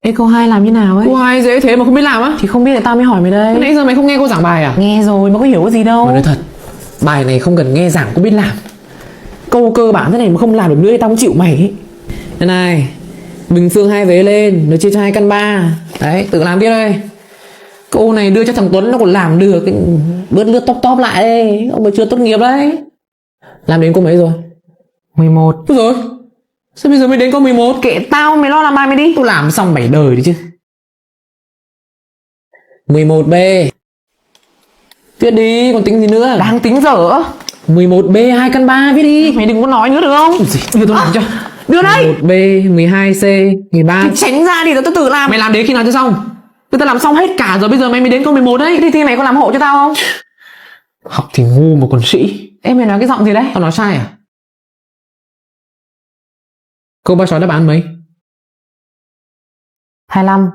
Ê câu 2 làm như nào ấy? Câu 2 dễ thế mà không biết làm á? Thì không biết là tao mới hỏi mày đây. Nãy giờ mày không nghe cô giảng bài à? Nghe rồi mà có hiểu cái gì đâu. Mà nói thật, bài này không cần nghe giảng cũng biết làm. Câu cơ bản thế này mà không làm được nữa thì tao cũng chịu mày ấy. Đây này, bình phương hai vế lên, nó chia cho 2 căn 3. Đấy, tự làm tiếp đây. Câu này đưa cho thằng Tuấn nó còn làm được. Bớt lướt top lại đây, ông mà chưa tốt nghiệp đấy. Làm đến câu mấy rồi? 11. Đúng rồi. Sao bây giờ mới đến câu 11? Kệ tao, mày lo làm bài mày đi. Tao làm xong 7 đời đi chứ. 11B. Viết đi, còn tính gì nữa? Đang tính dở. 11B 2 căn 3 viết đi. Mày đừng có nói nữa được không? Đưa tao làm cho. Đưa đây. 11B, 12C, 13. Thì tránh ra đi, tao tự làm. Mày làm đến khi nào cho xong? Tao làm xong hết cả rồi, bây giờ mày mới đến câu 11 đấy. Thì mày có làm hộ cho tao không? Học thì ngu mà còn sĩ. Ê mày nói cái giọng gì đấy? Tao nói sai à? Câu 36 đáp án mấy? 25.